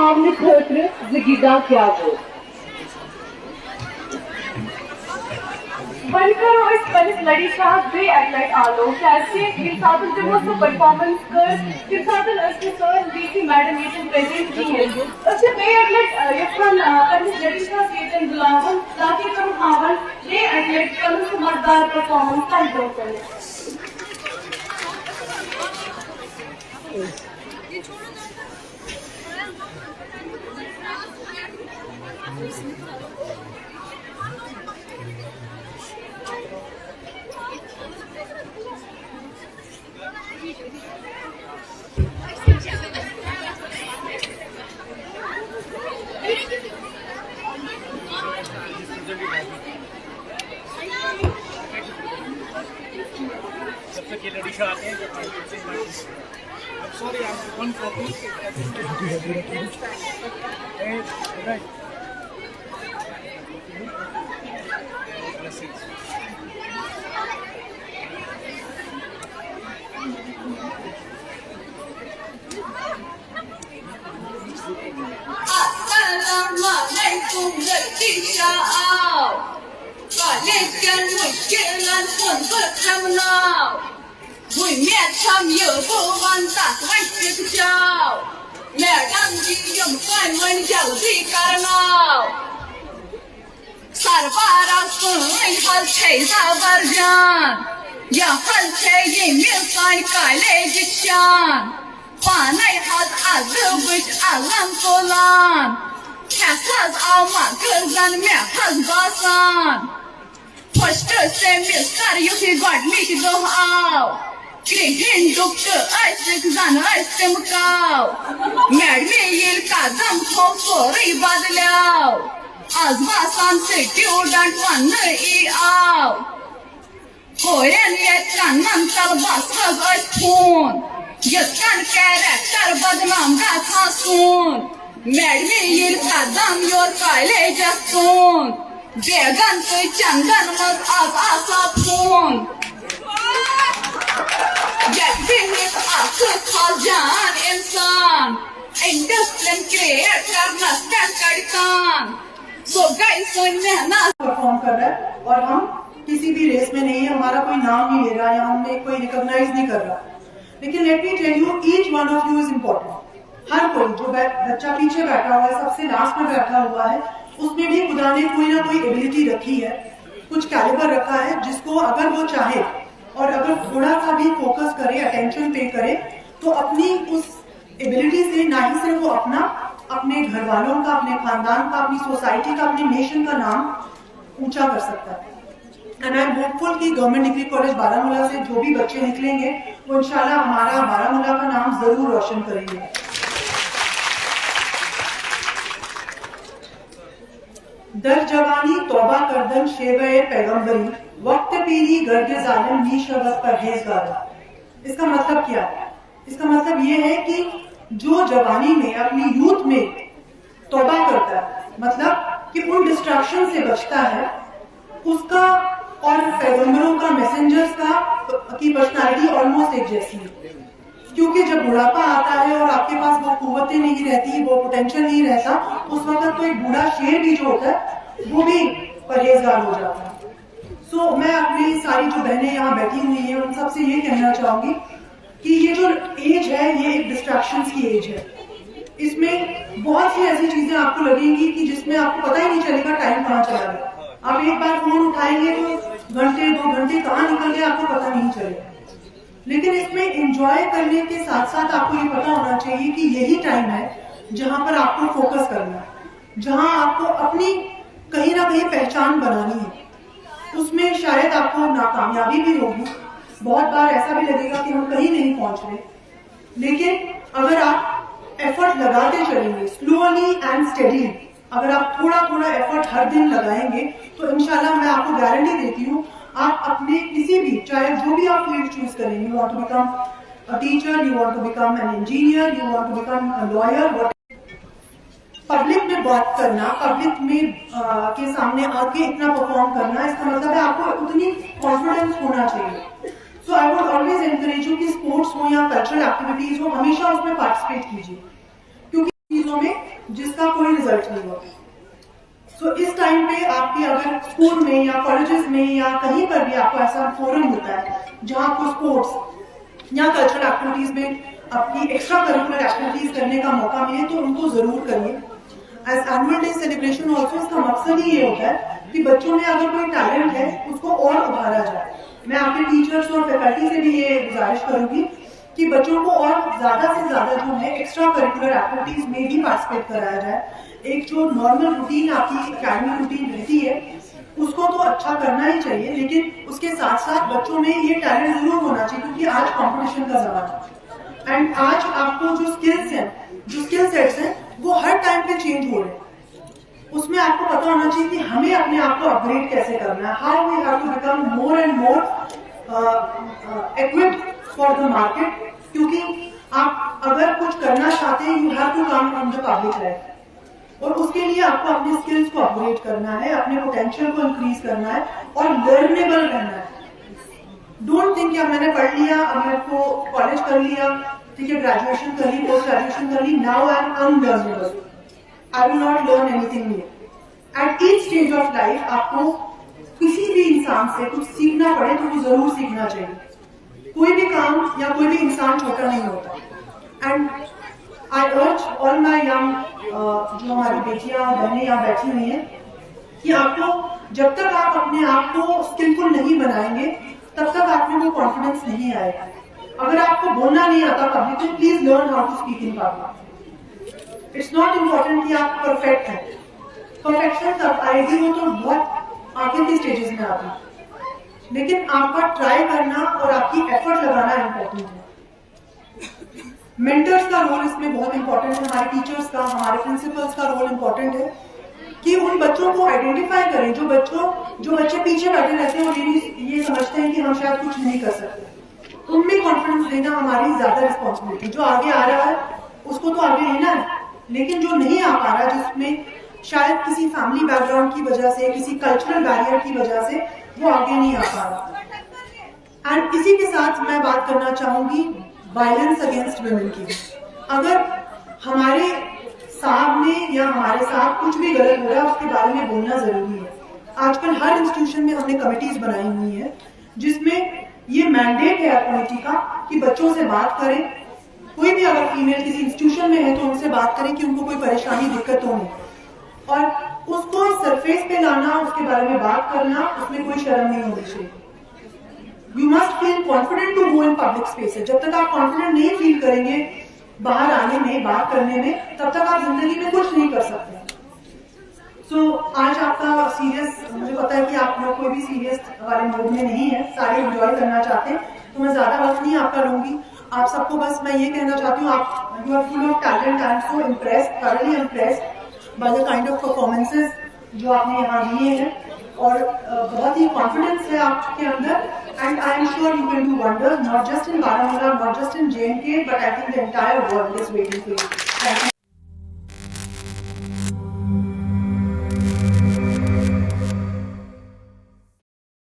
Tamamını köprü zıgıdan kıyafet. बनकर और इस पनिस लड़ी साथ बे एथलेट आलो कैसे इन साधन जो वो सब परफॉर्मेंस कर इन साधन असली सर बीसी मैडम ये सब प्रेजेंट की है उससे बे एथलेट यफन पनिस लड़ी साथ ये दिन बुलावन ताकि तुम आवन बे एथलेट पनिस मर्दार परफॉर्मेंस का इंजॉय करें जब तक ये लड़ी शो आते हैं sorry I am one copy Assalamualaikum berkisah Kalian mungkinan pun berkenal Mui mẹ chăm yêu vô văn tạc vách phía cháu Mẹ đang đi dùm quanh mình dạo đi cả nào Sar barang sung hal chây ra var jan Ya hal chây yin miên sai kai lê dịch chan Ba này hal azı bích alam kolan Kes haz alma kızdan mẹ haz basan Poster se miskar yuki god mik doh av Krihin doktor aysik zan aysik mkav Mermi yil kadam khom sori badlav Az basan se student vanı i av Koyan yetkan mantal bas haz ayspun Yetkan karakter badnam gat hasun Mermi yil kadam yor kayle jasun Began toy chandan maz az asapun Yakbihit akıl kalcan insan Industry create karna start kartan So guys sun mehnat perform कर रहा है और हम किसी भी race में नहीं है हमारा कोई नाम नहीं ले रहा या हमें कोई रिकॉग्नाइज नहीं कर रहा लेकिन let me tell you each one of you is important हर कोई जो बच्चा पीछे बैठा हुआ है सबसे लास्ट में बैठा हुआ है उसमें भी खुदा ने कोई ना कोई एबिलिटी रखी है कुछ कैलिबर रखा है जिसको अगर वो चाहे और अगर थोड़ा सा भी फोकस करे अटेंशन पे करे तो अपनी उस एबिलिटी से ना ही सिर्फ वो अपना अपने घर वालों का अपने खानदान का अपनी सोसाइटी का अपने नेशन का नाम ऊंचा कर सकता है एंड आई एम होपफुल कि गवर्नमेंट डिग्री कॉलेज बारामूला से जो भी बच्चे निकलेंगे वो इंशाल्लाह हमारा बारामूला का नाम जरूर रोशन करेंगे दर जवानी तौबा करदन शेवे पैगंबरी वक्त पीरी गर्द जालिम नी शवत परहेजगार इसका मतलब क्या है इसका मतलब ये है कि जो जवानी में अपनी यूथ में तौबा करता है मतलब कि उन डिस्ट्रैक्शन से बचता है उसका और पैगंबरों का मैसेंजर्स का की पर्सनालिटी ऑलमोस्ट एक जैसी है क्योंकि जब बुढ़ापा आता है और आपके पास वो कुव्वतें नहीं रहती वो पोटेंशियल नहीं रहता उस वक्त तो एक बूढ़ा शेर भी जो होता है वो भी परहेजगार हो जाता है सो मैं अपनी सारी जो बहनें यहाँ बैठी हुई हैं उन सबसे ये कहना चाहूंगी कि ये जो एज है ये एक डिस्ट्रैक्शंस की एज है इसमें बहुत सी ऐसी चीजें आपको लगेंगी कि जिसमें आपको पता ही नहीं चलेगा टाइम कहाँ चला गया आप एक बार फोन उठाएंगे तो घंटे 2 घंटे कहाँ निकल गए आपको पता नहीं चलेगा लेकिन इसमें एंजॉय करने के साथ साथ आपको ये पता होना चाहिए कि यही टाइम है जहां पर आपको फोकस करना है जहां आपको अपनी कहीं ना कहीं पहचान बनानी है उसमें शायद आपको नाकामयाबी भी होगी बहुत बार ऐसा भी लगेगा कि हम कहीं नहीं पहुंच रहे लेकिन अगर आप एफर्ट लगाते चलेंगे स्लोली एंड स्टेडी अगर आप थोड़ा थोड़ा एफर्ट हर दिन लगाएंगे तो इंशाल्लाह मैं आपको गारंटी देती हूँ आप अपने किसी भी चाहे जो भी आप फील्ड चूज करें you want to become a teacher you want to become an engineer you want to become a lawyer public में बात करना पब्लिक में के सामने आके इतना परफॉर्म करना इसका मतलब है आपको उतनी कॉन्फिडेंस होना चाहिए so I would always encourage you कि स्पोर्ट्स हो या कल्चरल एक्टिविटीज हो हमेशा उसमें पार्टिसिपेट कीजिए क्योंकि चीजों में जिसका कोई रिजल्ट नहीं होता। सो इस टाइम पे आपकी अगर स्कूल में या कॉलेजेस में या कहीं पर भी आपको ऐसा फोरम होता है जहां आपको स्पोर्ट्स या कल्चरल एक्टिविटीज में अपनी एक्स्ट्रा करिकुलर एक्टिविटीज करने का मौका मिले तो उनको जरूर करिए। As annual day celebration also इसका मकसद ही ये होता है कि बच्चों में अगर कोई टैलेंट है उसको और उभारा जाए। मैं आपके टीचर्स और फैकल्टी से भी ये गुजारिश करूंगी कि बच्चों को और ज्यादा से ज्यादा जो है एक्स्ट्रा करिकुलर एक्टिविटीज में भी पार्टिसिपेट कराया जाए। एक जो नॉर्मल रूटीन आपकी एकेडमिक रूटीन रहती है उसको तो अच्छा करना ही चाहिए, लेकिन उसके साथ साथ बच्चों में ये टैलेंट जरूर होना चाहिए क्योंकि आज कंपटीशन का जमाना है एंड आज आपको जो स्किल्स हैं, जो स्किल सेट्स हैं वो हर टाइम पे चेंज हो रहे हैं। उसमें आपको पता होना चाहिए कि हमें अपने आप को अपग्रेड कैसे करना है, how we have to become more and more equipped for the market. क्योंकि आप अगर कुछ करना चाहते हैं you have to come from the public life और उसके लिए आपको अपने स्किल्स को अपग्रेड करना है, अपने पोटेंशियल को इंक्रीज करना है और लर्नेबल रहना है। डोंट थिंक कि अब मैंने पढ़ लिया, अब मेरे को कॉलेज कर लिया, ठीक है, ग्रेजुएशन कर ली, पोस्ट ग्रेजुएशन कर ली, now I am unlearnable, I will not learn anything new. At each stage of life आपको किसी भी इंसान से कुछ सीखना पड़े तो वो जरूर सीखना चाहिए। कोई भी काम या कोई भी इंसान छोटा नहीं होता। एंड आई अर्ज ऑल माई यंग जो हमारी बेटियां बहनें यहाँ बैठी हुई हैं कि आपको जब तक आप अपने आप को स्किलफुल नहीं बनाएंगे तब तक आप में वो कॉन्फिडेंस नहीं आएगा। अगर आपको बोलना नहीं आता पब्लिक तो please learn how to speak in public. It's not important कि आप परफेक्ट हैं, परफेक्शन तब आएगी वो तो बहुत आगे के स्टेजेस में आती है, लेकिन आपका ट्राई करना और आपकी एफर्ट लगाना इम्पोर्टेंट है। मेंटर्स का रोल इसमें बहुत इंपॉर्टेंट है, हमारे टीचर्स का, हमारे प्रिंसिपल्स का रोल इंपॉर्टेंट है कि उन बच्चों को आइडेंटिफाई करें जो बच्चे पीछे बैठे रहते हैं और ये समझते हैं कि हम शायद कुछ नहीं कर सकते। उनमें कॉन्फिडेंस देना हमारी ज्यादा रिस्पॉन्सिबिलिटी। जो आगे आ रहा है उसको तो आगे लेना है, लेकिन जो नहीं आ पा रहा, जिसमें शायद किसी फैमिली बैकग्राउंड की वजह से, किसी कल्चरल बैरियर की वजह से वो आगे नहीं आ पा रहा। एंड इसी के साथ मैं बात करना चाहूंगी वायलेंस अगेंस्ट वुमेन की। अगर हमारे सामने या हमारे साथ कुछ भी गलत हो रहा है उसके बारे में बोलना जरूरी है। आजकल हर इंस्टीट्यूशन में हमने कमिटीज बनाई हुई है जिसमें ये मैंडेट है कमेटी का कि बच्चों से बात करें। कोई भी अगर फीमेल किसी इंस्टीट्यूशन में है तो उनसे बात करें कि उनको कोई परेशानी दिक्कत हो नहीं, और उसको सरफेस पे लाना, उसके बारे में बात करना, उसमें कोई शर्म नहीं होनी चाहिए। You must feel confident to go in public spaces. जब तक आप कॉन्फिडेंट नहीं फील करेंगे बाहर आने में, बात करने में, तब तक आप जिंदगी में कुछ नहीं कर सकते। आज आपका सीरियस, मुझे पता है कि आप लोग कोई भी सीरियस वाले मूड में नहीं है, सारे एंजॉय करना चाहते हैं, तो मैं ज्यादा वक्त नहीं आपका लूंगी। आप सबको बस मैं ये कहना चाहती हूँ, आप you are full of talent. I am so impressed, thoroughly impressed by the kind of performances जो आपने यहाँ दिए हैं, और बहुत ही कॉन्फिडेंस है आपके अंदर। And I am sure you can do wonders, not just in Baramulla, not just in JNK, but I think the entire world is waiting for you. Thank you.